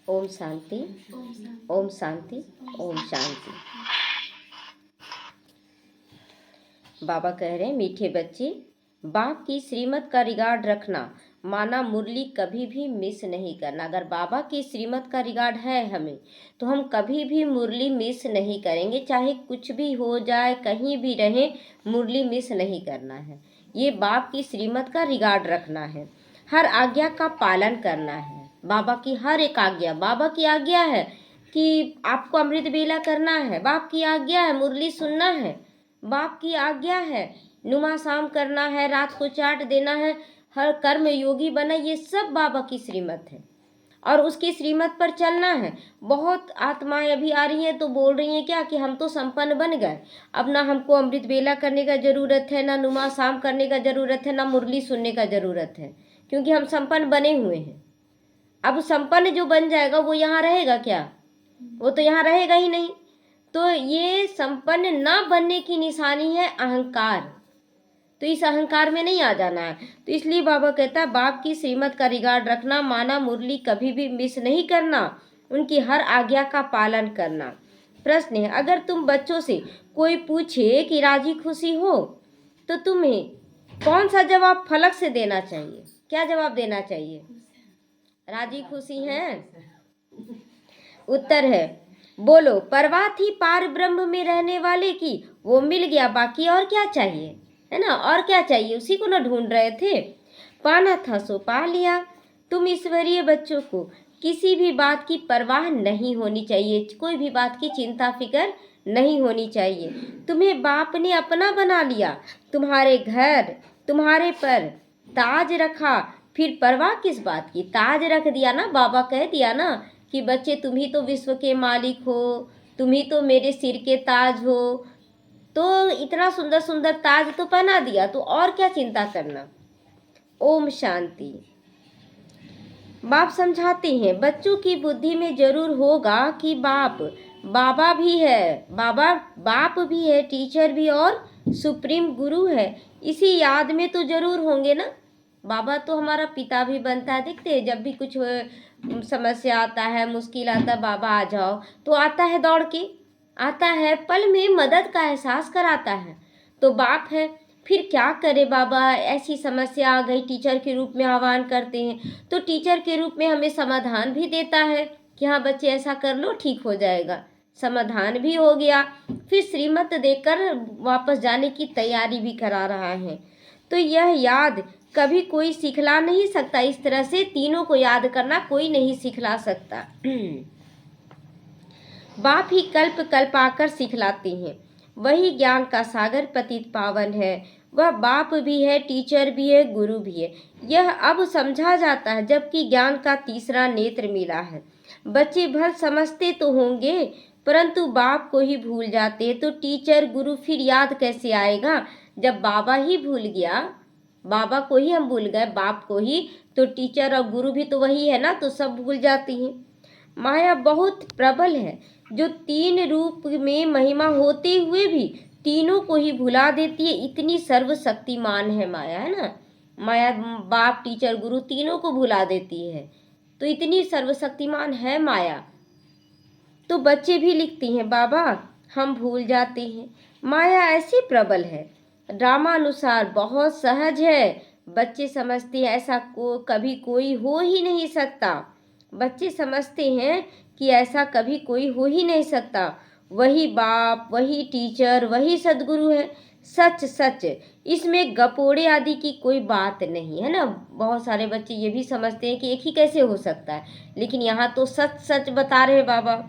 ओम शांति, ओम शांति, ओम शांति। बाबा कह रहे हैं, मीठे बच्चे, बाप की श्रीमत का रिगार्ड रखना, माना मुरली कभी भी मिस नहीं करना। अगर बाबा की श्रीमत का रिगार्ड है हमें, तो हम कभी भी मुरली मिस नहीं करेंगे। चाहे कुछ भी हो जाए, कहीं भी रहे, मुरली मिस नहीं करना है। ये बाप की श्रीमत का रिगार्ड रखना है। हर आज्ञा का पालन करना है। बाबा की हर एक आज्ञा, बाबा की आज्ञा है कि आपको अमृत बेला करना है, बाप की आज्ञा है मुरली सुनना है, बाप की आज्ञा है नुमा शाम करना है, रात को चाट देना है, हर कर्म योगी बना। ये सब बाबा की श्रीमत है और उसकी श्रीमत पर चलना है। बहुत आत्माएं अभी आ रही हैं तो बोल रही हैं क्या कि हम तो संपन्न बन गए, अब ना हमको अमृत बेला करने का ज़रूरत है, ना नुमा शाम करने का ज़रूरत है, ना मुरली सुनने का ज़रूरत है, क्योंकि हम संपन्न बने हुए हैं। अब संपन्न जो बन जाएगा वो यहाँ रहेगा क्या? वो तो यहाँ रहेगा ही नहीं। तो ये संपन्न ना बनने की निशानी है अहंकार। तो इस अहंकार में नहीं आ जाना है। तो इसलिए बाबा कहता है बाप की श्रीमत का रिगार्ड रखना, माना मुरली कभी भी मिस नहीं करना, उनकी हर आज्ञा का पालन करना। प्रश्न है, अगर तुम बच्चों से कोई पूछे कि राजी खुशी हो, तो तुम्हें कौन सा जवाब फलक से देना चाहिए? क्या जवाब देना चाहिए? राजी खुशी हैं? उत्तर है, बोलो, परवाह थी पार ब्रह्म में रहने वाले की, वो मिल गया, बाकी और क्या चाहिए? है ना, और क्या चाहिए? उसी को ना ढूंढ रहे थे। पाना था सो पा लिया। तुम ईश्वरीय बच्चों को किसी भी बात की परवाह नहीं होनी चाहिए, कोई भी बात की चिंता फिकर नहीं होनी चाहिए। तुम्हें बाप ने अपना बना लिया, तुम्हारे घर तुम्हारे पर ताज रखा, फिर परवाह किस बात की? ताज रख दिया ना, बाबा कह दिया ना कि बच्चे तुम ही तो विश्व के मालिक हो, तुम ही तो मेरे सिर के ताज हो। तो इतना सुंदर सुंदर ताज तो पहना दिया, तो और क्या चिंता करना। ओम शांति। बाप समझाते हैं, बच्चों की बुद्धि में जरूर होगा कि बाबा भी है, बाप भी है, टीचर भी और सुप्रीम गुरु है। इसी याद में तो जरूर होंगे ना। बाबा तो हमारा पिता भी बनता है। देखते हैं जब भी कुछ समस्या आता है, मुश्किल आता है, बाबा आ जाओ, तो आता है, दौड़ के आता है, पल में मदद का एहसास कराता है। तो बाप है, फिर क्या करे बाबा, ऐसी समस्या आ गई, टीचर के रूप में आह्वान करते हैं, तो टीचर के रूप में हमें समाधान भी देता है कि हाँ बच्चे ऐसा कर लो, ठीक हो जाएगा। समाधान भी हो गया, फिर श्रीमत देकर वापस जाने की तैयारी भी करा रहा है। तो यह याद कभी कोई सिखला नहीं सकता। इस तरह से तीनों को याद करना कोई नहीं सिखला सकता। बाप ही कल्प कल्प आकर सिखलाते हैं। वही ज्ञान का सागर पतित पावन है। वह बाप भी है, टीचर भी है, गुरु भी है। यह अब समझा जाता है जबकि ज्ञान का तीसरा नेत्र मिला है। बच्चे भल समझते तो होंगे, परंतु बाप को ही भूल जाते हैं। तो टीचर गुरु फिर याद कैसे आएगा जब बाबा ही भूल गया? बाबा को ही हम भूल गए, बाप को ही, तो टीचर और गुरु भी तो वही है ना, तो सब भूल जाती हैं। माया बहुत प्रबल है, जो तीन रूप में महिमा होते हुए भी तीनों को ही भुला देती है। इतनी सर्वशक्तिमान है माया, है ना। माया बाप, टीचर, गुरु तीनों को भुला देती है, तो इतनी सर्वशक्तिमान है माया। तो बच्चे भी लिखती हैं, बाबा हम भूल जाते हैं। माया ऐसी प्रबल है, ड्रामानुसार बहुत सहज है। बच्चे समझते हैं ऐसा कभी कोई हो ही नहीं सकता। बच्चे समझते हैं कि ऐसा कभी कोई हो ही नहीं सकता। वही बाप, वही टीचर, वही सदगुरु है। सच सच, इसमें गपोड़े आदि की कोई बात नहीं है ना। बहुत सारे बच्चे ये भी समझते हैं कि एक ही कैसे हो सकता है, लेकिन यहाँ तो सच सच बता रहे बाबा।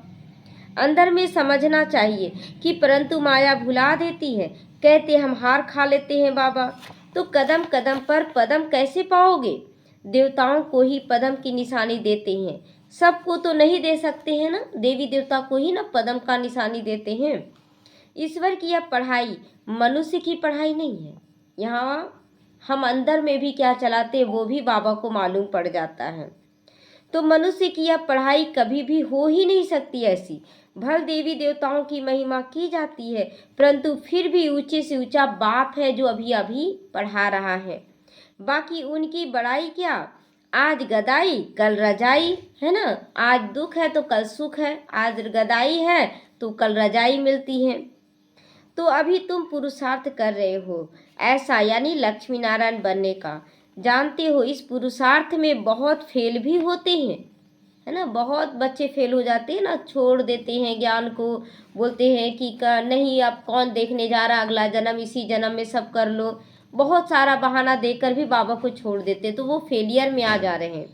अंदर में समझना चाहिए कि परंतु माया भुला देती है। कहते हम हार खा लेते हैं बाबा, तो कदम कदम पर पदम कैसे पाओगे? देवताओं को ही पदम की निशानी देते हैं, सबको तो नहीं दे सकते हैं ना। देवी देवता को ही ना पदम का निशानी देते हैं। ईश्वर की यह पढ़ाई मनुष्य की पढ़ाई नहीं है। यहाँ हम अंदर में भी क्या चलाते हैं वो भी बाबा को मालूम पड़ जाता है। तो मनुष्य की यह पढ़ाई कभी भी हो ही नहीं सकती ऐसी। भल देवी देवताओं की महिमा की जाती है, परंतु फिर भी ऊंचे से ऊंचा बाप है जो अभी अभी पढ़ा रहा है। बाकी उनकी बड़ाई क्या, आज गदाई कल रजाई, है ना। आज दुख है तो कल सुख है, आज गदाई है तो कल रजाई मिलती है। तो अभी तुम पुरुषार्थ कर रहे हो ऐसा, यानी लक्ष्मी नारायण बनने का। जानते हो इस पुरुषार्थ में बहुत फेल भी होते हैं, है ना। बहुत बच्चे फेल हो जाते हैं ना, छोड़ देते हैं ज्ञान को, बोलते हैं कि नहीं अब कौन देखने जा रहा, अगला जन्म, इसी जन्म में सब कर लो। बहुत सारा बहाना देकर भी बाबा को छोड़ देते, तो वो फेलियर में आ जा रहे हैं।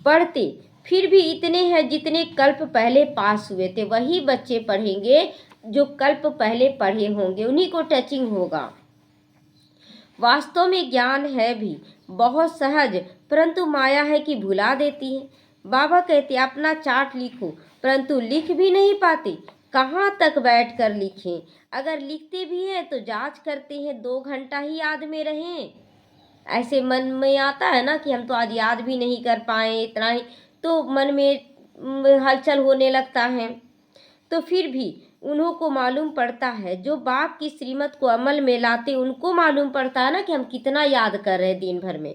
पढ़ते फिर भी इतने हैं जितने कल्प पहले पास हुए थे, वही बच्चे पढ़ेंगे जो कल्प पहले पढ़े होंगे, उन्हीं को टचिंग होगा। वास्तव में ज्ञान है भी बहुत सहज, परंतु माया है कि भुला देती है। बाबा कहते अपना चार्ट लिखो, परंतु लिख भी नहीं पाते। कहाँ तक बैठ कर लिखें, अगर लिखते भी हैं तो जांच करते हैं 2 घंटा ही याद में रहें। ऐसे मन में आता है ना कि हम तो आज याद भी नहीं कर पाए, इतना ही तो मन में हलचल होने लगता है। तो फिर भी उन्हों को मालूम पड़ता है, जो बाप की श्रीमत को अमल में लाते उनको मालूम पड़ता है ना कि हम कितना याद कर रहे हैं दिन भर में।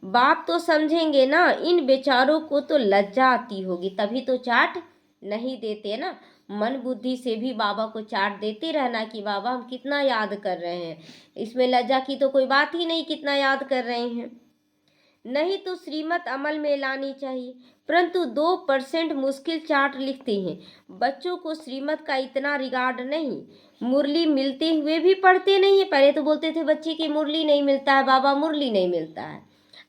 बाप तो समझेंगे ना, इन बेचारों को तो लज्जा आती होगी, तभी तो चाट नहीं देते ना। मन बुद्धि से भी बाबा को चाट देते रहना कि बाबा हम कितना याद कर रहे हैं, इसमें लज्जा की तो कोई बात ही नहीं, कितना याद कर रहे हैं। नहीं तो श्रीमत अमल में लानी चाहिए, परंतु 2% मुश्किल चार्ट लिखते हैं। बच्चों को श्रीमत का इतना रिगार्ड नहीं, मुरली मिलते हुए भी पढ़ते नहीं है। पहले तो बोलते थे बच्चे की मुरली नहीं मिलता है बाबा, मुरली नहीं मिलता है।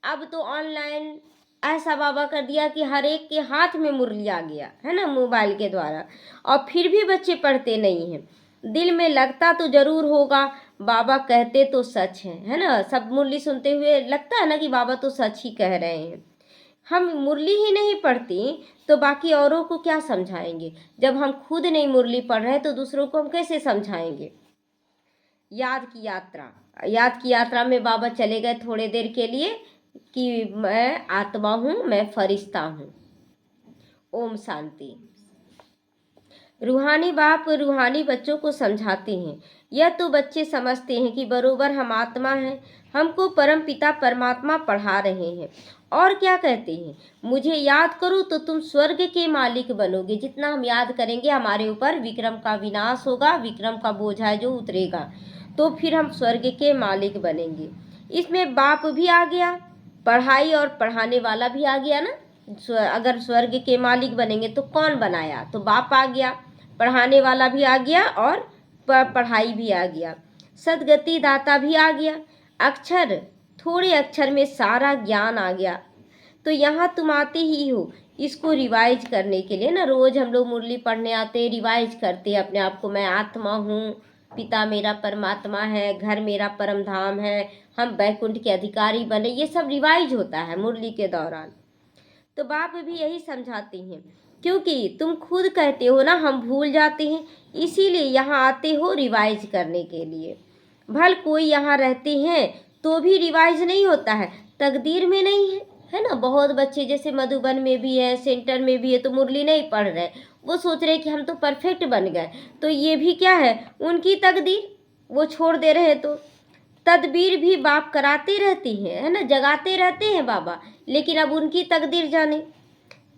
अब तो ऑनलाइन ऐसा बाबा कर दिया कि हर एक के हाथ में मुरली आ गया है ना, मोबाइल के द्वारा, और फिर भी बच्चे पढ़ते नहीं हैं। दिल में लगता तो जरूर होगा, बाबा कहते तो सच है ना। सब मुरली सुनते हुए लगता है ना कि बाबा तो सच ही कह रहे हैं। हम मुरली ही नहीं पढ़ती तो बाकी औरों को क्या समझाएंगे। जब हम खुद नहीं मुरली पढ़ रहे तो दूसरों को हम कैसे समझाएंगे। याद की यात्रा, याद की यात्रा में बाबा चले गए थोड़े देर के लिए कि मैं आत्मा हूँ, मैं फरिश्ता हूँ। ओम शांति। रूहानी बाप रूहानी बच्चों को समझाते हैं। यह तो बच्चे समझते हैं कि बरोबर हम आत्मा हैं, हमको परम पिता परमात्मा पढ़ा रहे हैं। और क्या कहते हैं, मुझे याद करो तो तुम स्वर्ग के मालिक बनोगे। जितना हम याद करेंगे हमारे ऊपर विक्रम का विनाश होगा, विक्रम का बोझ है जो उतरेगा, तो फिर हम स्वर्ग के मालिक बनेंगे। इसमें बाप भी आ गया, पढ़ाई और पढ़ाने वाला भी आ गया ना। अगर स्वर्ग के मालिक बनेंगे तो कौन बनाया, तो बाप आ गया, पढ़ाने वाला भी आ गया और पढ़ाई भी आ गया, सदगति दाता भी आ गया। अक्षर, थोड़े अक्षर में सारा ज्ञान आ गया। तो यहाँ तुम आते ही हो इसको रिवाइज करने के लिए ना। रोज हम लोग मुरली पढ़ने आते, रिवाइज करते अपने आप को, मैं आत्मा हूँ, पिता मेरा परमात्मा है, घर मेरा परम धाम है, हम बैकुंठ के अधिकारी बने। ये सब रिवाइज होता है मुरली के दौरान। तो बाप भी यही समझाते हैं, क्योंकि तुम खुद कहते हो ना हम भूल जाते हैं, इसीलिए यहाँ आते हो रिवाइज करने के लिए। भल कोई यहाँ रहते हैं तो भी रिवाइज नहीं होता है, तकदीर में नहीं है, है ना। बहुत बच्चे जैसे मधुबन में भी है, सेंटर में भी है, तो मुरली नहीं पढ़ रहे, वो सोच रहे कि हम तो परफेक्ट बन गए। तो ये भी क्या है, उनकी तकदीर, वो छोड़ दे रहे। तो तदबीर भी बाप कराते रहते हैं, है ना, जगाते रहते हैं बाबा, लेकिन अब उनकी तकदीर जाने।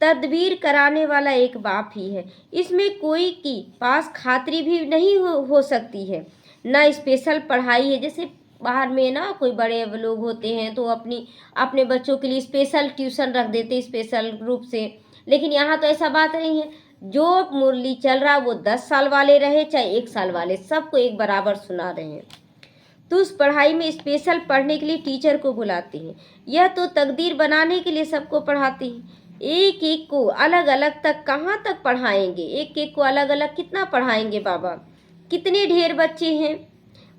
तदबीर कराने वाला एक बाप ही है, इसमें कोई की पास खातरी भी नहीं हो सकती है। ना स्पेशल पढ़ाई है, जैसे बाहर में ना कोई बड़े लोग होते हैं तो अपने बच्चों के लिए स्पेशल ट्यूशन रख देते स्पेशल रूप से, लेकिन यहाँ तो ऐसा बात नहीं है। जो मुरली चल रहा वो 10 साल वाले रहे चाहे 1 साल वाले, सबको एक बराबर सुना रहे हैं। तो उस पढ़ाई में स्पेशल पढ़ने के लिए टीचर को बुलाते हैं, यह तो तकदीर बनाने के लिए सबको पढ़ाते हैं। एक एक को अलग अलग तक कहाँ तक पढ़ाएंगे, एक एक को अलग अलग कितना पढ़ाएंगे बाबा, कितने ढेर बच्चे हैं।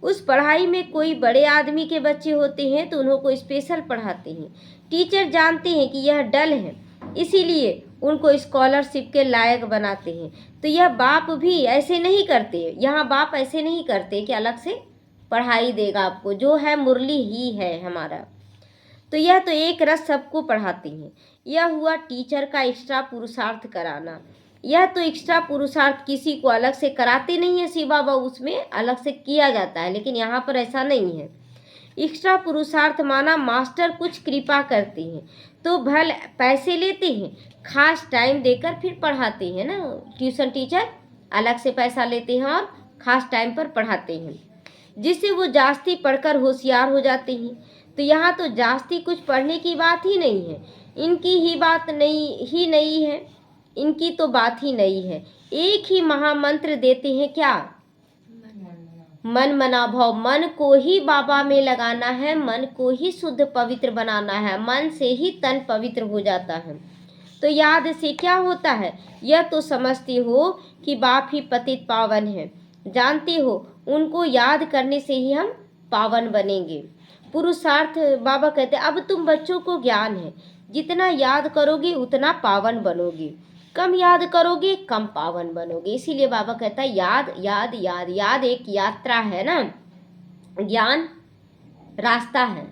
उस पढ़ाई में कोई बड़े आदमी के बच्चे होते हैं तो उन्हों को स्पेशल पढ़ाते हैं। टीचर जानते हैं कि यह डल है, इसीलिए उनको स्कॉलरशिप के लायक बनाते हैं। तो यह बाप भी ऐसे नहीं करते, यहाँ बाप ऐसे नहीं करते कि अलग से पढ़ाई देगा आपको, जो है मुरली ही है हमारा। तो यह तो एक रस सबको पढ़ाते हैं। यह हुआ टीचर का एक्स्ट्रा पुरुषार्थ कराना। यह तो एक्स्ट्रा पुरुषार्थ किसी को अलग से कराते नहीं है शिव बाबा, उसमें अलग से किया जाता है, लेकिन यहाँ पर ऐसा नहीं है। एक्स्ट्रा पुरुषार्थ माना मास्टर कुछ कृपा करते हैं तो भले पैसे लेते हैं, खास टाइम देकर फिर पढ़ाते हैं ना। ट्यूशन टीचर अलग से पैसा लेते हैं और खास टाइम पर पढ़ाते हैं, जिससे वो जास्ती पढ़कर होशियार हो जाते हैं। तो यहाँ तो जास्ती कुछ पढ़ने की बात ही नहीं है, इनकी ही बात नहीं है, इनकी तो बात ही नहीं है। एक ही महामंत्र देते हैं, क्या? मन मना भाव। मन को ही बाबा में लगाना है, मन को ही शुद्ध पवित्र बनाना है, मन से ही तन पवित्र हो जाता है। तो याद से क्या होता है? यह तो समझते हो कि बाप ही पतित पावन है, जानते हो उनको याद करने से ही हम पावन बनेंगे। पुरुषार्थ बाबा कहते हैं अब तुम बच्चों को ज्ञान है, जितना याद करोगे उतना पावन बनोगे, कम याद करोगे कम पावन बनोगे। इसीलिए बाबा कहता है याद याद याद। याद एक यात्रा है ना, ज्ञान रास्ता है।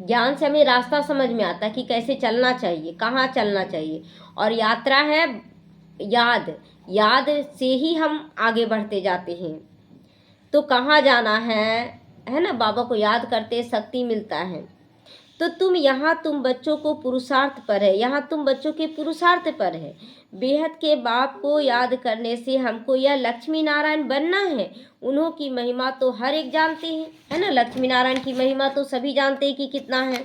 ज्ञान से हमें रास्ता समझ में आता है कि कैसे चलना चाहिए, कहाँ चलना चाहिए, और यात्रा है याद। याद से ही हम आगे बढ़ते जाते हैं। तो कहाँ जाना है ना, बाबा को याद करते शक्ति मिलता है। तो तुम बच्चों को पुरुषार्थ पर है, यहाँ तुम बच्चों के पुरुषार्थ पर है। बेहद के बाप को याद करने से हमको यह लक्ष्मी नारायण बनना है। उन्हों की महिमा तो हर एक जानते हैं, है ना। लक्ष्मी नारायण की महिमा तो सभी जानते हैं कि कितना है।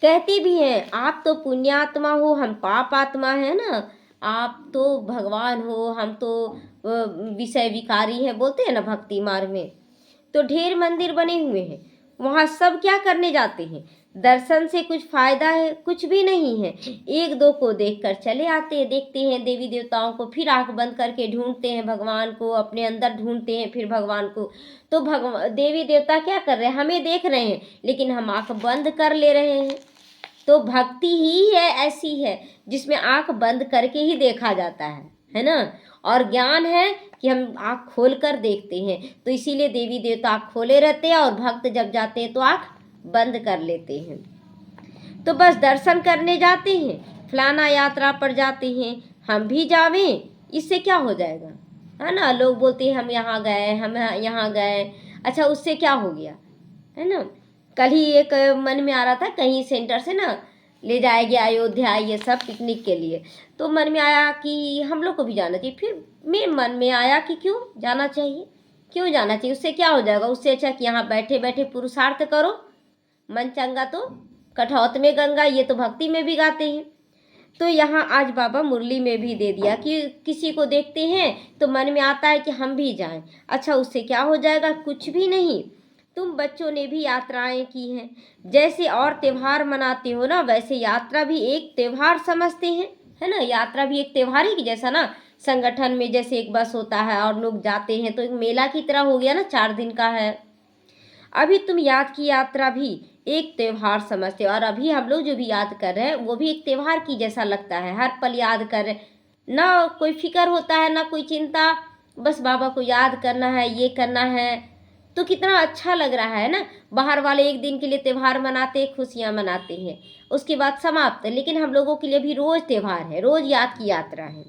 कहते भी हैं आप तो पुण्यात्मा हो, हम पाप आत्मा है ना। आप तो भगवान हो, हम तो विषय विकारी हैं, बोलते हैं ना भक्ति मार्ग में। तो ढेर मंदिर बने हुए हैं, वहाँ सब क्या करने जाते हैं? दर्शन से कुछ फायदा है? कुछ भी नहीं है। एक दो को देखकर चले आते हैं, देखते हैं देवी देवताओं को, फिर आंख बंद करके ढूंढते हैं भगवान को, अपने अंदर ढूंढते हैं फिर भगवान को। तो देवी देवता क्या कर रहे हैं? हमें देख रहे हैं, लेकिन हम आंख बंद कर ले रहे हैं। तो भक्ति ही है ऐसी है जिसमें आंख बंद करके ही देखा जाता है ना। और ज्ञान है कि हम आँख खोल कर देखते हैं। तो इसीलिए देवी देवता आँख खोले रहते हैं और भक्त जब जाते हैं तो आँख बंद कर लेते हैं। तो बस दर्शन करने जाते हैं, फलाना यात्रा पर जाते हैं, हम भी जावें, इससे क्या हो जाएगा, है ना। लोग बोलते हैं हम यहाँ गए, हम यहाँ गए, अच्छा उससे क्या हो गया, है ना। कल ही एक मन में आ रहा था, कहीं सेंटर से ना ले जाएंगे अयोध्या ये सब पिकनिक के लिए। तो मन में आया कि हम लोग को भी जाना चाहिए। फिर मेरे मन में आया कि क्यों जाना चाहिए, क्यों जाना चाहिए, उससे क्या हो जाएगा। उससे अच्छा कि यहाँ बैठे बैठे पुरुषार्थ करो, मन चंगा तो कठौत में गंगा, ये तो भक्ति में भी गाते हैं। तो यहाँ आज बाबा मुरली में भी दे दिया कि किसी को देखते हैं तो मन में आता है कि हम भी जाएं। अच्छा उससे क्या हो जाएगा, कुछ भी नहीं। तुम बच्चों ने भी यात्राएं की हैं, जैसे और त्यौहार मनाते हो ना, वैसे यात्रा भी एक त्यौहार समझते हैं, है ना। यात्रा भी एक त्यौहार ही की जैसा ना, संगठन में जैसे एक बस होता है और लोग जाते हैं तो एक मेला की तरह हो गया ना, 4 दिन का है। अभी तुम याद की यात्रा भी एक त्यौहार समझते हो, और अभी हम लोग जो भी याद कर रहे हैं वो भी एक त्यौहार की जैसा लगता है। हर पल याद कर रहे, ना कोई फिक्र होता है ना कोई चिंता, बस बाबा को याद करना है, ये करना है। तो कितना अच्छा लग रहा है ना। बाहर वाले एक दिन के लिए त्यौहार मनाते हैं, खुशियाँ मनाते हैं, उसके बाद समाप्त। लेकिन हम लोगों के लिए भी रोज़ त्यौहार है, रोज़ याद की यात्रा है।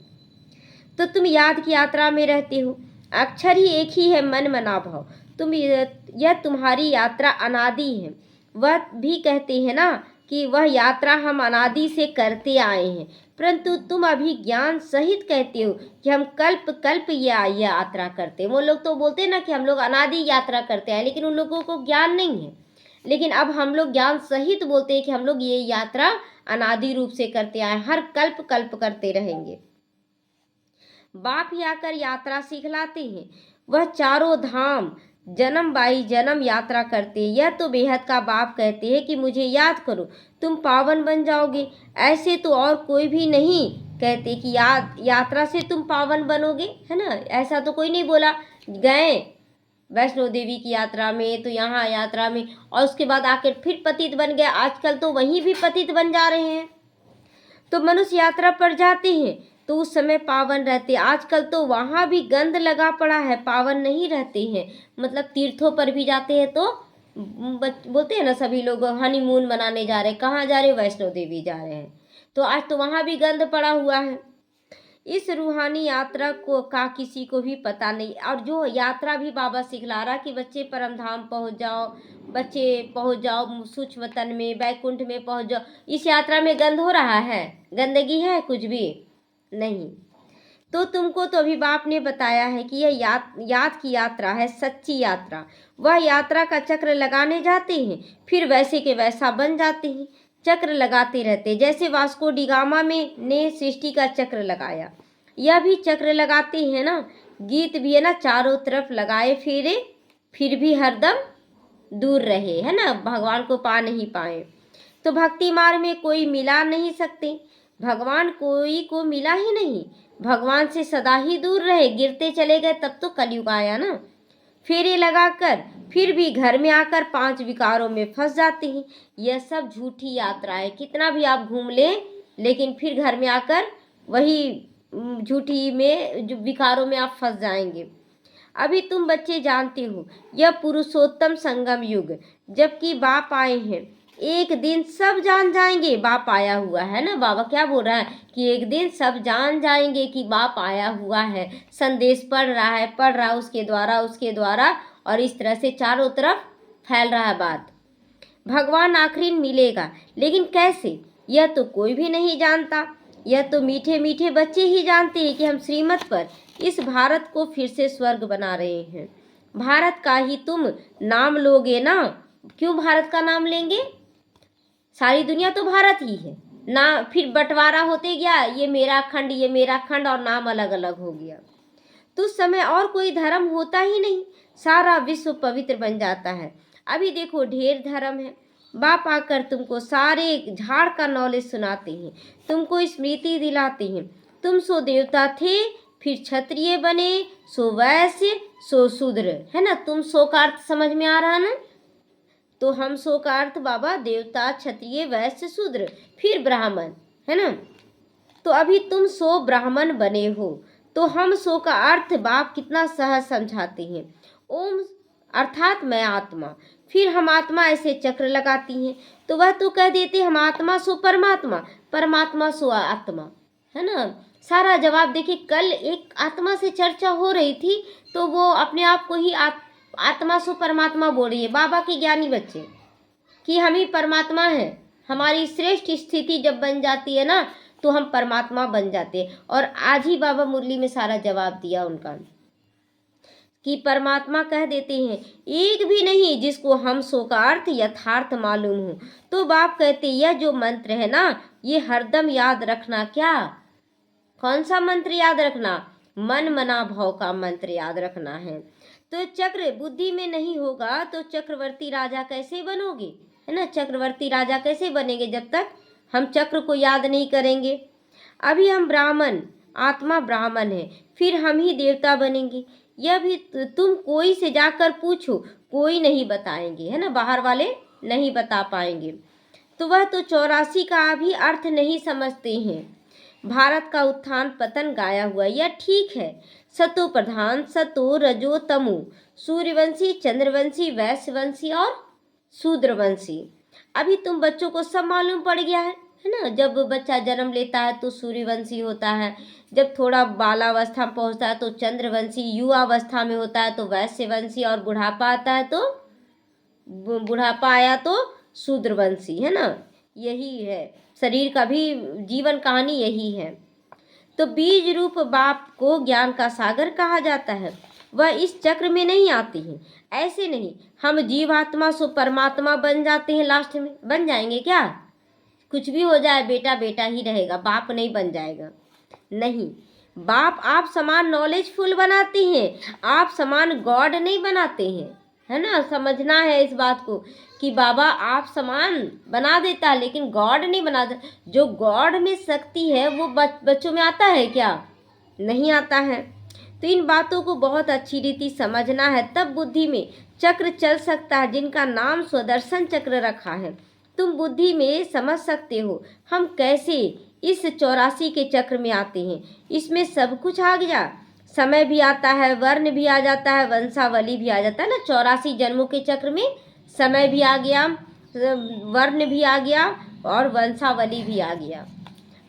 तो तुम याद की यात्रा में रहते हो, अक्षर ही एक ही है मन मना भाव। यह तुम्हारी यात्रा अनादि है। वह भी कहते हैं ना कि वह यात्रा हम अनादि से करते आए हैं, परंतु तुम अभी ज्ञान सहित कहते हो कि हम कल्प कल्प ये यात्रा करते हैं। वो लोग तो बोलते हैं ना कि हम लोग अनादि यात्रा करते हैं, लेकिन उन लोगों को ज्ञान नहीं है। लेकिन अब हम लोग ज्ञान सहित बोलते हैं कि हम लोग ये यात्रा अनादि रूप से करते आए, हर कल्प कल्प करते रहेंगे। बाप ही आकर यात्रा सिखलाते हैं, वह चारों धाम जन्म बाई जन्म यात्रा करते हैं। यह तो बेहद का बाप कहते हैं कि मुझे याद करो तुम पावन बन जाओगे। ऐसे तो और कोई भी नहीं कहते कि यात्रा से तुम पावन बनोगे, है ना। ऐसा तो कोई नहीं बोला। गए वैष्णो देवी की यात्रा में तो यहाँ यात्रा में, और उसके बाद आकर फिर पतित बन गए। आजकल तो वहीं भी पतित बन जा रहे हैं। तो मनुष्य यात्रा पर जाते हैं तो उस समय पावन रहते, आजकल तो वहाँ भी गंद लगा पड़ा है, पावन नहीं रहते हैं। मतलब तीर्थों पर भी जाते हैं तो बोलते हैं ना सभी लोग हनीमून मनाने जा रहे हैं, कहाँ जा रहे हैं, वैष्णो देवी जा रहे हैं। तो आज तो वहाँ भी गंद पड़ा हुआ है। इस रूहानी यात्रा को का किसी को भी पता नहीं। और जो यात्रा भी बाबा सिखला रहा कि बच्चे परम धाम पहुँच जाओ, बच्चे पहुँच जाओ सूक्ष्म वतन में, वैकुंठ में पहुँच जाओ। इस यात्रा में गंध हो रहा है? गंदगी है कुछ भी नहीं। तो तुमको तो अभी बाप ने बताया है कि यह याद की यात्रा है, सच्ची यात्रा। वह यात्रा का चक्र लगाने जाते हैं, फिर वैसे के वैसा बन जाते हैं। चक्र लगाते रहते, जैसे वास्को डी गामा में ने सृष्टि का चक्र लगाया, यह भी चक्र लगाते हैं ना। गीत भी है ना, चारों तरफ लगाए फेरे, फिर भी हरदम दूर रहे, है ना, भगवान को पा नहीं पाए। तो भक्ति मार्ग में कोई मिला नहीं सकते, भगवान कोई को मिला ही नहीं, भगवान से सदा ही दूर रहे, गिरते चले गए। तब तो कलयुग आया ना। फेरे लगाकर फिर भी घर में आकर 5 विकारों में फंस जाते हैं। यह सब झूठी यात्रा है। कितना भी आप घूम लें, लेकिन फिर घर में आकर वही झूठी में जो विकारों में आप फंस जाएंगे। अभी तुम बच्चे जानते हो यह पुरुषोत्तम संगम युग, जबकि बाप आए हैं। एक दिन सब जान जाएंगे बाप आया हुआ है ना। बाबा क्या बोल रहा है कि एक दिन सब जान जाएंगे कि बाप आया हुआ है, संदेश पढ़ रहा है उसके द्वारा, और इस तरह से चारों तरफ फैल रहा है बात। भगवान आखिरी मिलेगा, लेकिन कैसे, यह तो कोई भी नहीं जानता। यह तो मीठे मीठे बच्चे ही जानते हैं कि हम श्रीमत पर इस भारत को फिर से स्वर्ग बना रहे हैं। भारत का ही तुम नाम लोगे ना। क्यों भारत का नाम लेंगे? सारी दुनिया तो भारत ही है ना। फिर बंटवारा होते गया, ये मेरा खंड, ये मेरा खंड, और नाम अलग अलग हो गया। तो उस समय और कोई धर्म होता ही नहीं, सारा विश्व पवित्र बन जाता है। अभी देखो ढेर धर्म है। बाप आकर तुमको सारे झाड़ का नॉलेज सुनाते हैं, तुमको स्मृति दिलाते हैं। तुम सो देवता थे, फिर क्षत्रिय बने, सो वैश्य, सो शूद्र, है ना। तुम सो का अर्थ समझ में आ रहा ना। तो हम सो का अर्थ बाबा देवता, क्षत्रिय, वैश्य, शूद्र, फिर ब्राह्मण, है ना। तो अभी तुम सो ब्राह्मण बने हो। तो हम सो का अर्थ बाप कितना सहज समझाते हैं। ओम अर्थात मैं आत्मा, फिर हम आत्मा ऐसे चक्र लगाती हैं। तो वह तो कह देते हम आत्मा सो परमात्मा, परमात्मा सो आत्मा, है ना। सारा जवाब देखिए, कल एक आत्मा से चर्चा हो रही थी, तो वो अपने आप को ही आत्मा सो परमात्मा बोल रही है। बाबा के ज्ञानी बच्चे कि हम ही परमात्मा हैं। हमारी श्रेष्ठ स्थिति जब बन जाती है ना, तो हम परमात्मा बन जाते हैं। और आज ही बाबा मुरली में सारा जवाब दिया उनका कि परमात्मा कह देते हैं एक भी नहीं जिसको हम सो का अर्थ यथार्थ मालूम हो। तो बाप कहते यह जो मंत्र है ना, ये हरदम याद रखना। क्या? कौन सा मंत्र याद रखना? मन मना भाव का मंत्र याद रखना है। तो चक्र बुद्धि में नहीं होगा तो चक्रवर्ती राजा कैसे बनोगे, है ना। चक्रवर्ती राजा कैसे बनेंगे जब तक हम चक्र को याद नहीं करेंगे। अभी हम ब्राह्मण, आत्मा ब्राह्मण है, फिर हम ही देवता बनेंगे। यह भी तुम कोई से जाकर पूछो, कोई नहीं बताएंगे, है ना। बाहर वाले नहीं बता पाएंगे। तो वह तो 84 का भी अर्थ नहीं समझते हैं। भारत का उत्थान पतन गाया हुआ, यह ठीक है। सतो प्रधान, सतो रजो तमो, सूर्यवंशी, चंद्रवंशी, वैश्यवंशी और शूद्रवंशी। अभी तुम बच्चों को सब मालूम पड़ गया है ना। जब बच्चा जन्म लेता है तो सूर्यवंशी होता है, जब थोड़ा बालावस्था में पहुंचता है तो चंद्रवंशी, युवावस्था में होता है तो वैश्यवंशी, और बुढ़ापा आता है तो बुढ़ापा आया तो शूद्रवंशी, है ना। यही है शरीर का भी जीवन कहानी, यही है। तो बीज रूप बाप को ज्ञान का सागर कहा जाता है। वह इस चक्र में नहीं आती हैं। ऐसे नहीं हम जीवात्मा सो परमात्मा बन जाते हैं, लास्ट में बन जाएंगे क्या? कुछ भी हो जाए बेटा बेटा ही रहेगा, बाप नहीं बन जाएगा। नहीं, बाप आप समान नॉलेजफुल बनाते हैं, आप समान गॉड नहीं बनाते हैं, है ना। समझना है इस बात को कि बाबा आप समान बना देता है, लेकिन गॉड नहीं बनाता। जो गॉड में शक्ति है वो बच्चों में आता है क्या? नहीं आता है। तो इन बातों को बहुत अच्छी रीति समझना है, तब बुद्धि में चक्र चल सकता है, जिनका नाम स्वदर्शन चक्र रखा है। तुम बुद्धि में समझ सकते हो हम कैसे इस 84 के चक्र में आते हैं। इसमें सब कुछ आ गया, समय भी आता है, वर्ण भी आ जाता है, वंशावली भी आ जाता है ना। 84 जन्मों के चक्र में समय भी आ गया, वर्ण भी आ गया और वंशावली भी आ गया।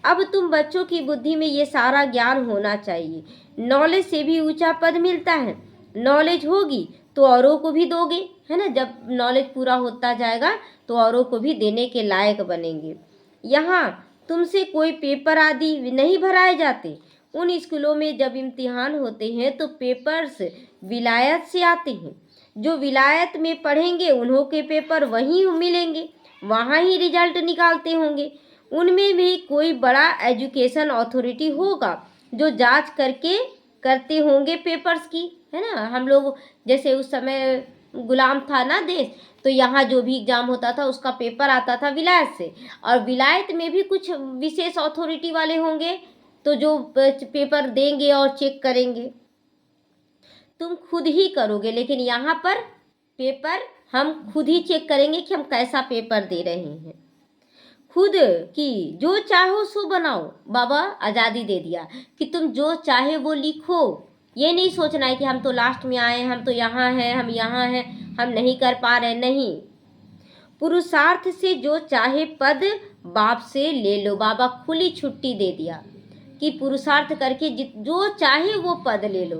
अब तुम बच्चों की बुद्धि में ये सारा ज्ञान होना चाहिए। नॉलेज से भी ऊंचा पद मिलता है। नॉलेज होगी तो औरों को भी दोगे, है ना। जब नॉलेज पूरा होता जाएगा तो औरों को भी देने के लायक बनेंगे। यहाँ तुमसे कोई पेपर आदि नहीं भराए जाते। उन स्कूलों में जब इम्तिहान होते हैं तो पेपर्स विलायत से आते हैं। जो विलायत में पढ़ेंगे उन्हों के पेपर वहीं मिलेंगे, वहाँ ही रिजल्ट निकालते होंगे। उनमें भी कोई बड़ा एजुकेशन अथॉरिटी होगा जो जांच करके करते होंगे पेपर्स की, है ना। हम लोग जैसे उस समय गुलाम था ना देश, तो यहाँ जो भी एग्जाम होता था उसका पेपर आता था विलायत से, और विलायत में भी कुछ विशेष अथॉरिटी वाले होंगे तो जो पेपर देंगे और चेक करेंगे। तुम खुद ही करोगे, लेकिन यहाँ पर पेपर हम खुद ही चेक करेंगे कि हम कैसा पेपर दे रहे हैं। खुद की जो चाहो सो बनाओ। बाबा आज़ादी दे दिया कि तुम जो चाहे वो लिखो। ये नहीं सोचना है कि हम तो लास्ट में आए, हम तो यहाँ हैं, हम यहाँ हैं, हम नहीं कर पा रहे। नहीं, पुरुषार्थ से जो चाहे पद बाप से ले लो। बाबा खुली छुट्टी दे दिया कि पुरुषार्थ करके जो चाहे वो पद ले लो।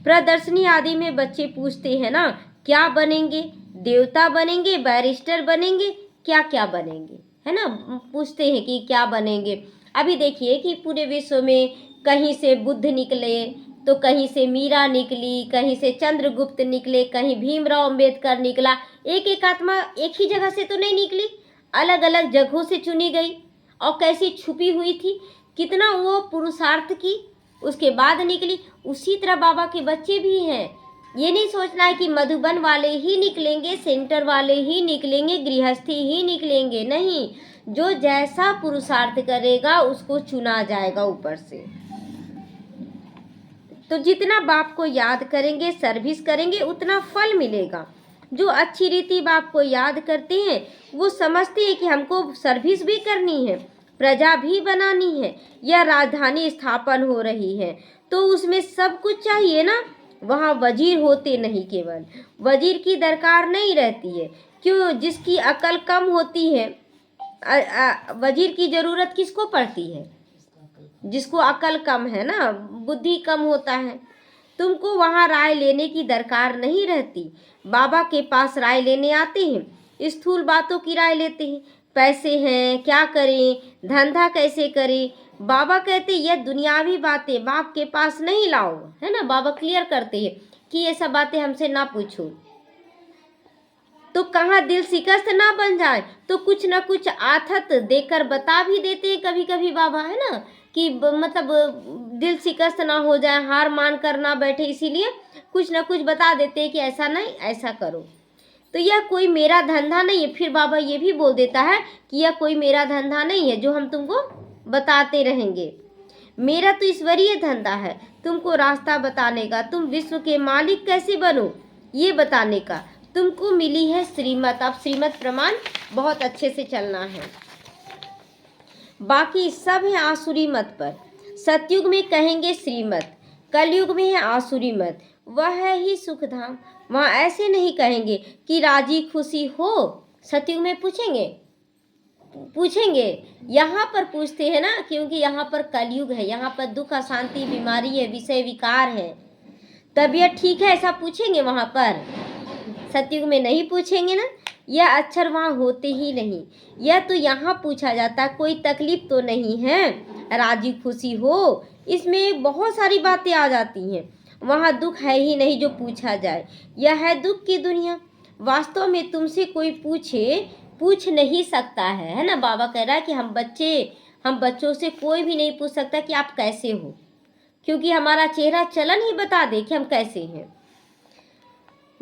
प्रदर्शनी आदि में बच्चे पूछते हैं ना, क्या बनेंगे? देवता बनेंगे, बैरिस्टर बनेंगे, क्या क्या बनेंगे, है ना। पूछते हैं कि क्या बनेंगे। अभी देखिए कि पूरे विश्व में कहीं से बुद्ध निकले तो कहीं से मीरा निकली, कहीं से चंद्रगुप्त निकले, कहीं भीमराव अंबेडकर निकला। एक एक आत्मा एक ही जगह से तो नहीं निकली, अलग अलग जगहों से चुनी गई और कैसी छुपी हुई थी, कितना वो पुरुषार्थ की, उसके बाद निकली। उसी तरह बाबा के बच्चे भी हैं। ये नहीं सोचना है कि मधुबन वाले ही निकलेंगे, सेंटर वाले ही निकलेंगे, गृहस्थी ही निकलेंगे। नहीं, जो जैसा पुरुषार्थ करेगा उसको चुना जाएगा ऊपर से। तो जितना बाप को याद करेंगे, सर्विस करेंगे, उतना फल मिलेगा। जो अच्छी रीति बाप को याद करते हैं वो समझते हैं कि हमको सर्विस भी करनी है, प्रजा भी बनानी है, या राजधानी स्थापन हो रही है तो उसमें सब कुछ चाहिए ना। वहाँ वजीर होते नहीं, केवल वजीर की दरकार नहीं रहती है। क्यों? जिसकी अकल कम होती है, वजीर की ज़रूरत किसको पड़ती है? जिसको अकल कम है ना, बुद्धि कम होता है। तुमको वहाँ राय लेने की दरकार नहीं रहती। बाबा के पास राय लेने आते हैं, स्थूल बातों की राय लेते हैं, पैसे हैं क्या करें, धंधा कैसे करें। बाबा कहते हैं यह दुनियावी बातें बाप के पास नहीं लाओ, है ना। बाबा क्लियर करते हैं कि ये सब बातें हमसे ना पूछो। तो कहाँ दिल शिकस्त ना बन जाए तो कुछ ना कुछ आथत देकर बता भी देते हैं कभी कभी बाबा, है ना, कि मतलब दिल शिकस्त ना हो जाए, हार मान कर ना बैठे, इसीलिए कुछ ना कुछ बता देते हैं कि ऐसा नहीं ऐसा करो। तो यह कोई मेरा धंधा नहीं है। फिर बाबा ये भी बोल देता है कि यह कोई मेरा धंधा नहीं है जो हम तुमको बताते रहेंगे। मेरा तो ईश्वरीय धंधा है, तुमको रास्ता बताने का, तुम विश्व के मालिक कैसे बनो ये बताने का। तुमको मिली है श्रीमत। अब श्रीमत प्रमाण बहुत अच्छे से चलना है। बाकी सब है आसुरी मत पर। सतयुग में कहेंगे श्रीमत, कलयुग में है आसुरी मत, वह है ही सुखधाम। वहाँ ऐसे नहीं कहेंगे कि राजी खुशी हो। सतयुग में पूछेंगे, यहाँ पर पूछते हैं ना, क्योंकि यहाँ पर कलयुग है, यहाँ पर दुख अशांति बीमारी है, विषय विकार है, तबीयत ठीक है ऐसा पूछेंगे। वहाँ पर सतयुग में नहीं पूछेंगे ना, यह अक्षर वहाँ होते ही नहीं। यह तो यहाँ पूछा जाता है कोई तकलीफ तो नहीं है, राजी खुशी हो, इसमें बहुत सारी बातें आ जाती हैं। वहाँ दुख है ही नहीं जो पूछा जाए, यह है दुख की दुनिया। वास्तव में तुमसे कोई पूछ नहीं सकता है ना। बाबा कह रहा है कि हम बच्चों से कोई भी नहीं पूछ सकता कि आप कैसे हो, क्योंकि हमारा चेहरा चलन ही बता दे कि हम कैसे हैं।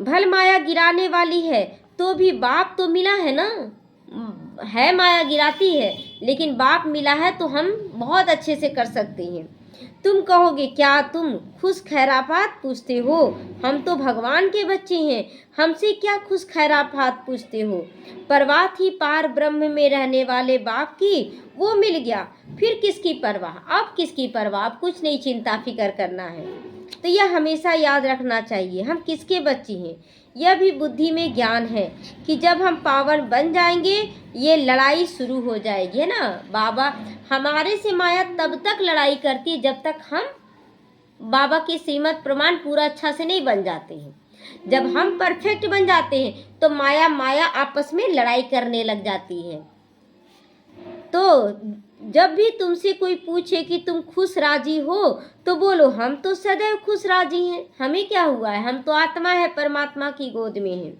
भल माया गिराने वाली है तो भी बाप तो मिला है ना। है माया गिराती है लेकिन बाप मिला है तो हम बहुत अच्छे से कर सकते हैं। तुम कहोगे क्या तुम खुश खैराफात पूछते हो, हम तो भगवान के बच्चे हैं, हमसे क्या खुश खैराफात पूछते हो। परवाह थी पार ब्रह्म में रहने वाले बाप की, वो मिल गया, फिर किसकी परवाह। अब किसकी परवाह, अब कुछ नहीं चिंता फिकर करना है। तो यह हमेशा याद रखना चाहिए, हम किसके बच्चे हैं। यह भी बुद्धि में ज्ञान है कि जब हम पावन बन जाएंगे ये लड़ाई शुरू हो जाएगी, है ना। बाबा हमारे से माया तब तक लड़ाई करती है जब तक हम बाबा के श्रीमत प्रमाण पूरा अच्छा से नहीं बन जाते हैं। जब हम परफेक्ट बन जाते हैं तो माया आपस में लड़ाई करने लग जाती है। तो जब भी तुमसे कोई पूछे कि तुम खुश राजी हो तो बोलो हम तो सदैव खुश राजी हैं, हमें क्या हुआ है, हम तो आत्मा है, परमात्मा की गोद में है।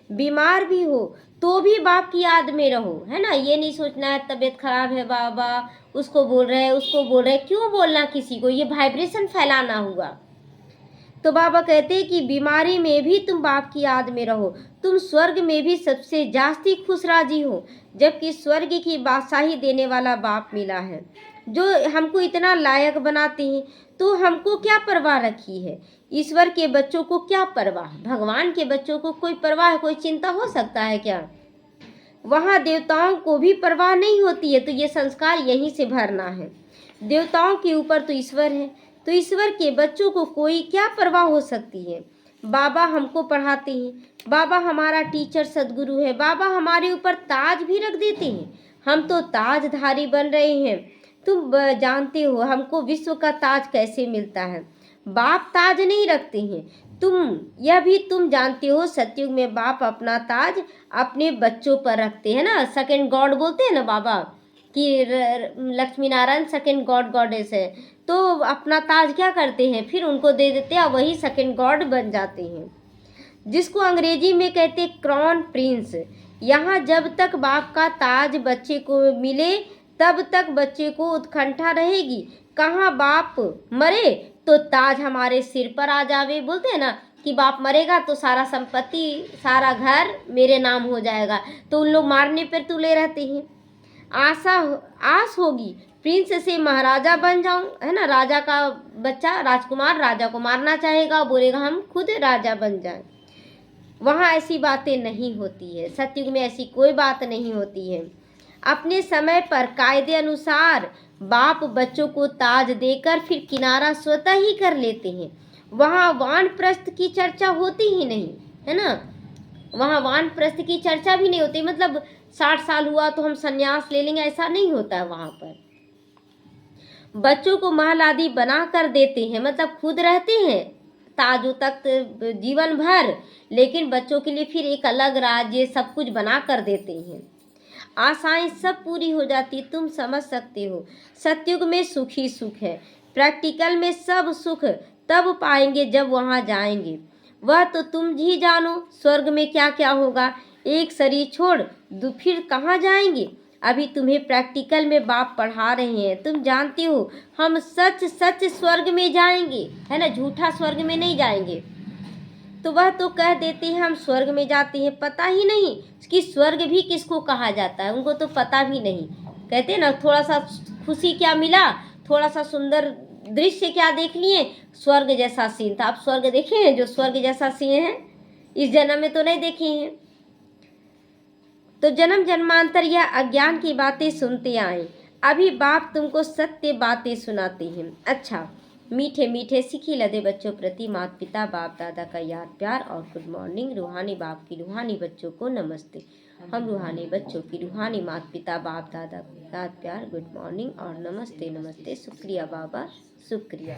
बीमार भी हो तो भी बाप की याद में रहो, है ना। ये नहीं सोचना है तबीयत खराब है बाबा उसको बोल रहे हैं उसको बोल रहे हैं, क्यों बोलना किसी को, ये वाइब्रेशन फैलाना हुआ। तो बाबा कहते हैं कि बीमारी में भी तुम बाप की याद में रहो, तुम स्वर्ग में भी सबसे जास्ती खुश राजी हो, जबकि स्वर्ग की बादशाही देने वाला बाप मिला है जो हमको इतना लायक बनाते हैं। तो हमको क्या परवाह रखी है, ईश्वर के बच्चों को क्या परवाह, भगवान के बच्चों को कोई परवाह, कोई चिंता हो सकता है क्या। वहाँ देवताओं को भी परवाह नहीं होती है, तो ये संस्कार यहीं से भरना है। देवताओं के ऊपर तो ईश्वर है, तो ईश्वर के बच्चों को कोई क्या परवाह हो सकती है। बाबा हमको पढ़ाते हैं, बाबा हमारा टीचर सदगुरु है, बाबा हमारे ऊपर ताज भी रख देते हैं, हम तो ताजधारी बन रहे हैं। तुम जानते हो हमको विश्व का ताज कैसे मिलता है, बाप ताज नहीं रखते हैं। यह भी तुम जानते हो सतयुग में बाप अपना ताज अपने बच्चों पर रखते हैं ना, सेकंड गॉड बोलते हैं ना बाबा कि Lakshmi Narayan second God goddess है, तो अपना ताज क्या करते हैं फिर उनको दे देते हैं, वही सेकंड गॉड बन जाते हैं, जिसको अंग्रेजी में कहते हैं क्रॉन प्रिंस। यहाँ जब तक बाप का ताज बच्चे को मिले तब तक बच्चे को उत्कंठा रहेगी, कहाँ बाप मरे तो ताज हमारे सिर पर आ जावे। बोलते हैं ना कि बाप मरेगा तो सारा संपत्ति सारा घर मेरे नाम हो जाएगा, तो उन लोग मारने पर तुले रहते हैं। आस होगी प्रिंस से महाराजा बन जाऊं, है ना। राजा का बच्चा राजकुमार राजा को मारना चाहेगा, बोलेगा हम खुद राजा बन जाएं। वहाँ ऐसी बातें नहीं होती है, सतयुग में ऐसी कोई बात नहीं होती है। अपने समय पर कायदे अनुसार बाप बच्चों को ताज देकर फिर किनारा स्वतः ही कर लेते हैं। वहाँ वानप्रस्थ की चर्चा होती ही नहीं, है ना। वहाँ वानप्रस्थ की चर्चा भी नहीं होती, मतलब 60 साल हुआ तो हम संन्यास ले लेंगे, ऐसा नहीं होता है। वहाँ पर बच्चों को महल आदि बना कर देते हैं, मतलब खुद रहते हैं ताजों तक जीवन भर, लेकिन बच्चों के लिए फिर एक अलग राज्य सब कुछ बना कर देते हैं। आशाएं सब पूरी हो जाती, तुम समझ सकते हो। सतयुग में सुख ही सुख है, प्रैक्टिकल में सब सुख तब पाएंगे जब वहाँ जाएंगे, वह तो तुम ही जानो। स्वर्ग में क्या क्या होगा, एक शरीर छोड़ फिर कहाँ जाएंगे। अभी तुम्हें प्रैक्टिकल में बाप पढ़ा रहे हैं, तुम जानते हो हम सच सच स्वर्ग में जाएंगे, है ना, झूठा स्वर्ग में नहीं जाएंगे। तो वह तो कह देते हैं हम स्वर्ग में जाते हैं, पता ही नहीं कि स्वर्ग भी किसको कहा जाता है, उनको तो पता भी नहीं। कहते हैं ना थोड़ा सा खुशी क्या मिला, थोड़ा सा सुंदर दृश्य क्या देख लिए, स्वर्ग जैसा सीन था। आप स्वर्ग देखे हैं, जो स्वर्ग जैसा सीन है इस जन्म में तो नहीं देखे हैं। तो जन्म जन्मांतर यह अज्ञान की बातें सुनते आए, अभी बाप तुमको सत्य बातें सुनाते हैं। अच्छा मीठे मीठे सिखी लदे बच्चों प्रति माता पिता बाप दादा का याद प्यार और गुड मॉर्निंग। रूहानी बाप की रूहानी बच्चों को नमस्ते। हम रूहानी बच्चों की रूहानी माता पिता बाप दादा को याद प्यार गुड मॉर्निंग और नमस्ते नमस्ते। शुक्रिया बाबा शुक्रिया।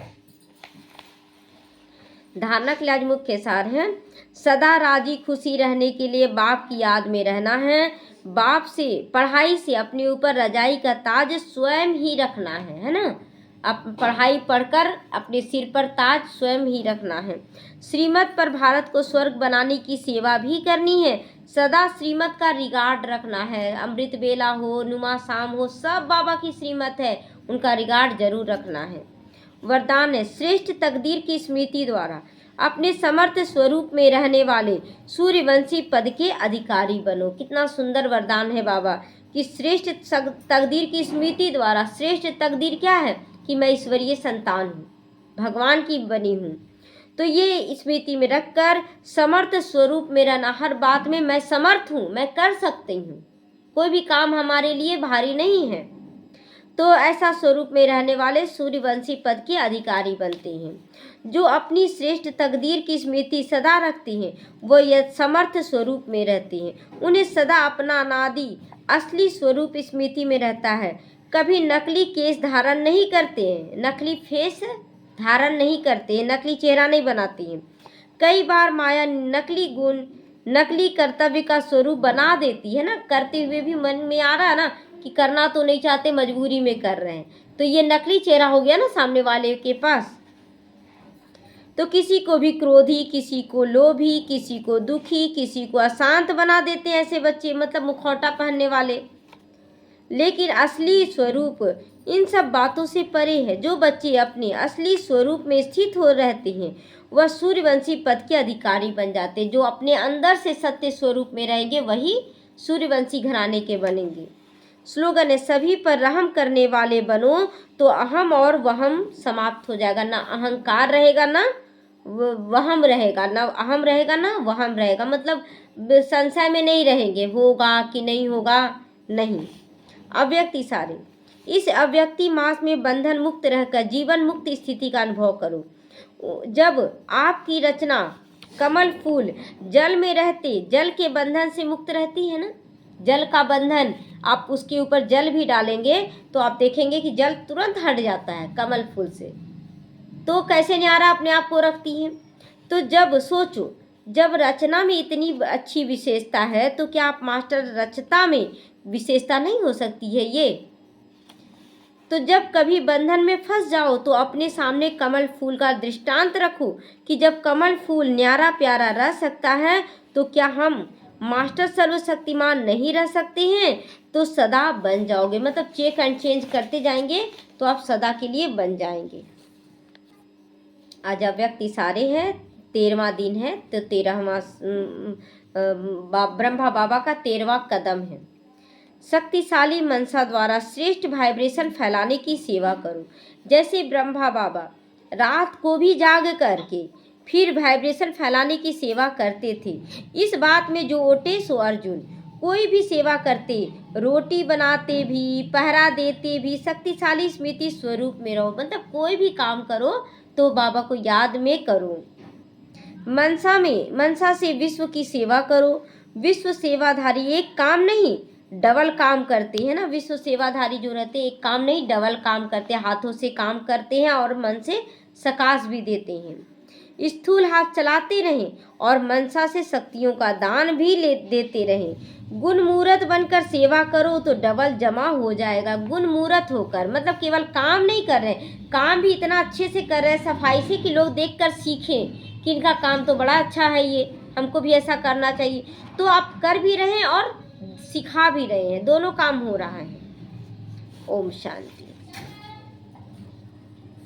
धारणा के आज मुख्य सार है, सदा राजी खुशी रहने के लिए बाप की याद में रहना है। बाप से पढ़ाई से अपने ऊपर रजाई का ताज स्वयं ही रखना है ना। अब पढ़ाई पढ़कर अपने सिर पर ताज स्वयं ही रखना है। श्रीमत पर भारत को स्वर्ग बनाने की सेवा भी करनी है। सदा श्रीमत का रिगार्ड रखना है, अमृत बेला हो नुमा शाम हो सब बाबा की श्रीमत है, उनका रिगार्ड जरूर रखना है। वरदान है, श्रेष्ठ तकदीर की स्मृति द्वारा अपने समर्थ स्वरूप में रहने वाले सूर्यवंशी पद के अधिकारी बनो। कितना सुंदर वरदान है बाबा कि श्रेष्ठ तकदीर की स्मृति द्वारा। श्रेष्ठ तकदीर क्या है कि मैं ईश्वरीय संतान हूँ, भगवान की बनी हूँ। तो ये स्मृति में रखकर समर्थ स्वरूप में रहना, हर बात में मैं समर्थ हूँ, मैं कर सकती हूँ, कोई भी काम हमारे लिए भारी नहीं है। तो ऐसा स्वरूप में रहने वाले सूर्यवंशी पद के अधिकारी बनते हैं। जो अपनी श्रेष्ठ तकदीर की स्मृति सदा रखते हैं वो यह समर्थ स्वरूप में रहते हैं। उन्हें सदा अपना अनादि असली स्वरूप स्मृति में रहता है। कभी नकली केस धारण नहीं करते हैं, नकली फेस धारण नहीं करते हैं, नकली चेहरा नहीं बनाते हैं। कई बार माया नकली गुण नकली कर्तव्य का स्वरूप बना देती है ना, करते हुए भी मन में आ रहा है ना कि करना तो नहीं चाहते, मजबूरी में कर रहे हैं, तो ये नकली चेहरा हो गया ना सामने वाले के पास। तो किसी को भी क्रोधी, किसी को लोभी, किसी को दुखी, किसी को अशांत बना देते हैं ऐसे बच्चे, मतलब मुखौटा पहनने वाले। लेकिन असली स्वरूप इन सब बातों से परे है। जो बच्चे अपने असली स्वरूप में स्थित हो रहते हैं वह सूर्यवंशी पद के अधिकारी बन जाते हैं। जो अपने अंदर से सत्य स्वरूप में रहेंगे वही सूर्यवंशी घराने के बनेंगे। स्लोगन है, सभी पर रहम करने वाले बनो तो अहम और वहम समाप्त हो जाएगा। ना अहंकार रहेगा, ना वहम रहेगा, ना अहम रहेगा, ना वहम रहेगा। मतलब संशय में नहीं रहेंगे, होगा कि नहीं होगा, नहीं। अव्यक्ति सारे, इस अव्यक्ति मास में बंधन मुक्त रहकर जीवन मुक्त स्थिति का अनुभव करो। जब आपकी रचना कमल फूल जल में रहते जल के बंधन से मुक्त रहती है ना, जल का बंधन, आप उसके ऊपर जल भी डालेंगे तो आप देखेंगे कि जल तुरंत हट जाता है कमल फूल से। तो कैसे न्यारा अपने आप को रखती है। तो जब सोचो, जब रचना में इतनी अच्छी विशेषता है तो क्या आप मास्टर रचता में विशेषता नहीं हो सकती है ये। तो जब कभी बंधन में फंस जाओ तो अपने सामने कमल फूल का दृष्टांत रखो कि जब कमल फूल न्यारा प्यारा रह सकता है तो क्या हम मास्टर सर्वशक्तिमान नहीं रह सकते हैं। तो सदा बन जाओगे, मतलब चेक एंड चेंज करते जाएंगे तो आप सदा के लिए बन जाएंगे। आज अव्यक्त इशारे हैं, 13वां दिन है, तो 13वां ब्रह्मा बाबा का 13वां कदम है। शक्तिशाली मनसा द्वारा श्रेष्ठ वाइब्रेशन फैलाने की सेवा करो। जैसे ब्रह्मा बाबा रात को भी जाग करके फिर वाइब्रेशन फैलाने की सेवा करते थे। इस बात में जो ओटे सो अर्जुन। कोई भी सेवा करते, रोटी बनाते भी, पहरा देते भी, शक्तिशाली स्मृति स्वरूप में रहो। मतलब कोई भी काम करो तो बाबा को याद में करो। मनसा से विश्व की सेवा करो। विश्व सेवाधारी एक काम नहीं डबल काम करते हैं ना। विश्व सेवाधारी जो रहते हैं एक काम नहीं डबल काम करते, हाथों से काम करते हैं और मन से सकाश भी देते हैं। स्थूल हाथ चलाते रहें और मनसा से शक्तियों का दान भी देते रहें। गुण मूर्त बनकर सेवा करो तो डबल जमा हो जाएगा। गुण मूर्त होकर, मतलब केवल काम नहीं कर रहे, काम भी इतना अच्छे से कर रहे हैं सफाई से कि लोग देखकर सीखें कि इनका काम तो बड़ा अच्छा है, ये हमको भी ऐसा करना चाहिए। तो आप कर भी रहे हैं और सिखा भी रहे हैं, दोनों काम हो रहा है। ओम शांति।